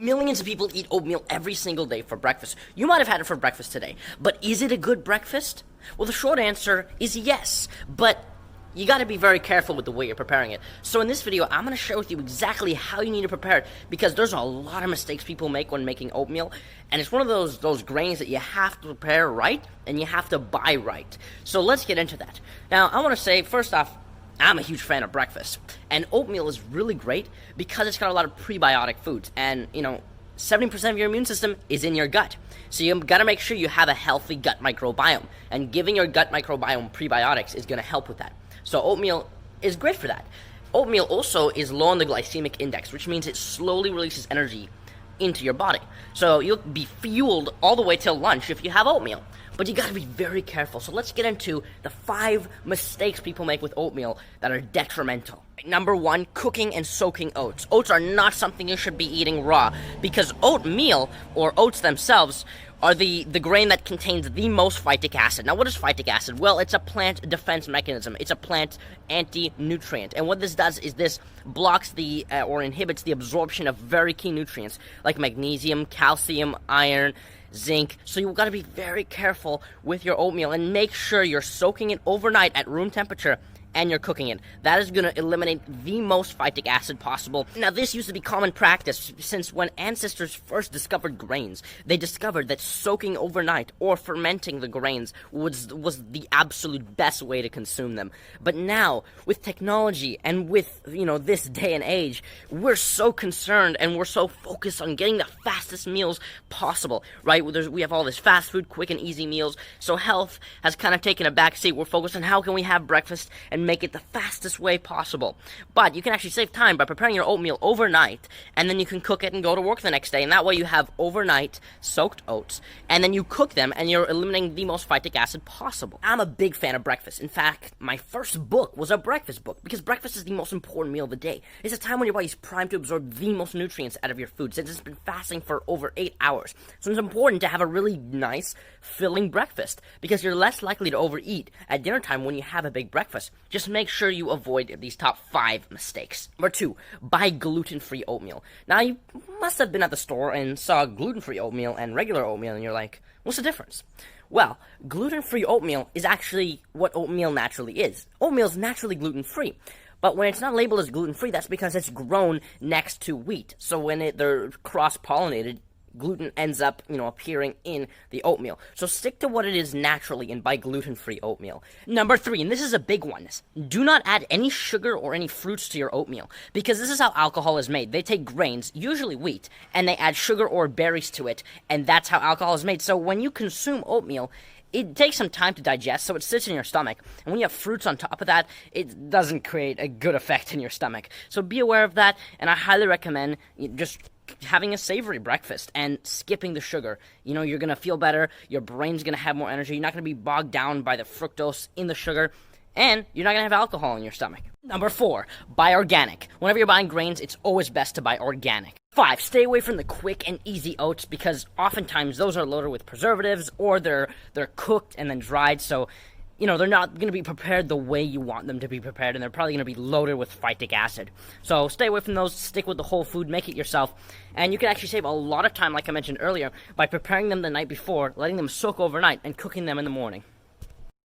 Millions of people eat oatmeal every single day for breakfast. You might have had it for breakfast today, but is it a good breakfast? Well, the short answer is yes, but you gotta be very careful with the way you're preparing it. So in this video, I'm gonna share with you exactly how you need to prepare it, because there's a lot of mistakes people make when making oatmeal, and it's one of those grains that you have to prepare right, and you have to buy right. So let's get into that. Now, I wanna say, first off, I'm a huge fan of breakfast, and oatmeal is really great because it's got a lot of prebiotic foods, and, 70% of your immune system is in your gut. So you gotta make sure you have a healthy gut microbiome, and giving your gut microbiome prebiotics is gonna help with that. So oatmeal is great for that. Oatmeal also is low on the glycemic index, which means it slowly releases energy into your body. So you'll be fueled all the way till lunch if you have oatmeal. But you gotta be very careful. So let's get into the 5 mistakes people make with oatmeal that are detrimental. Number 1, cooking and soaking oats. Oats are not something you should be eating raw, because oatmeal, or oats themselves, are the grain that contains the most phytic acid. Now, what is phytic acid? Well, it's a plant defense mechanism. It's a plant anti-nutrient. And what this does is this blocks or inhibits the absorption of very key nutrients like magnesium, calcium, iron, zinc. So you've got to be very careful with your oatmeal and make sure you're soaking it overnight at room temperature and you're cooking it. That is going to eliminate the most phytic acid possible. Now, this used to be common practice since when ancestors first discovered grains. They discovered that soaking overnight or fermenting the grains was the absolute best way to consume them. But now, with technology and with, this day and age, we're so concerned and we're so focused on getting the fastest meals possible, right? We have all this fast food, quick and easy meals, so health has kind of taken a back seat. We're focused on how can we have breakfast and make it the fastest way possible. But you can actually save time by preparing your oatmeal overnight, and then you can cook it and go to work the next day, and that way you have overnight soaked oats, and then you cook them, and you're eliminating the most phytic acid possible. I'm a big fan of breakfast. In fact, my first book was a breakfast book, because breakfast is the most important meal of the day. It's a time when your body's primed to absorb the most nutrients out of your food, since it's been fasting for over 8 hours. So it's important to have a really nice, filling breakfast, because you're less likely to overeat at dinner time when you have a big breakfast. Just make sure you avoid these top 5 mistakes. Number 2, buy gluten-free oatmeal. Now, you must have been at the store and saw gluten-free oatmeal and regular oatmeal, and you're like, what's the difference? Well, gluten-free oatmeal is actually what oatmeal naturally is. Oatmeal is naturally gluten-free. But when it's not labeled as gluten-free, that's because it's grown next to wheat. So when they're cross-pollinated, gluten ends up, appearing in the oatmeal. So stick to what it is naturally and buy gluten-free oatmeal. Number 3, and this is a big one, do not add any sugar or any fruits to your oatmeal, because this is how alcohol is made. They take grains, usually wheat, and they add sugar or berries to it, and that's how alcohol is made. So when you consume oatmeal, it takes some time to digest, so it sits in your stomach. And when you have fruits on top of that, it doesn't create a good effect in your stomach. So be aware of that, and I highly recommend just having a savory breakfast and skipping the sugar. You're going to feel better, your brain's going to have more energy, you're not going to be bogged down by the fructose in the sugar, and you're not going to have alcohol in your stomach. Number 4, buy organic. Whenever you're buying grains, it's always best to buy organic. 5, stay away from the quick and easy oats, because oftentimes those are loaded with preservatives, or they're cooked and then dried, so they're not going to be prepared the way you want them to be prepared, and they're probably going to be loaded with phytic acid. So stay away from those, stick with the whole food, make it yourself, and you can actually save a lot of time, like I mentioned earlier, by preparing them the night before, letting them soak overnight, and cooking them in the morning.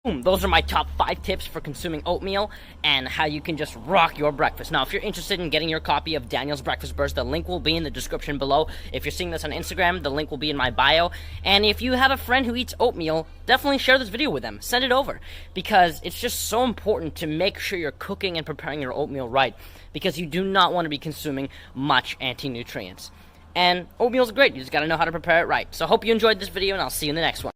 Boom, those are my top 5 tips for consuming oatmeal and how you can just rock your breakfast. Now, if you're interested in getting your copy of Daniel's Breakfast Burst, the link will be in the description below. If you're seeing this on Instagram, the link will be in my bio. And if you have a friend who eats oatmeal, definitely share this video with them. Send it over, because it's just so important to make sure you're cooking and preparing your oatmeal right, because you do not want to be consuming much anti-nutrients. And oatmeal is great. You just got to know how to prepare it right. So I hope you enjoyed this video, and I'll see you in the next one.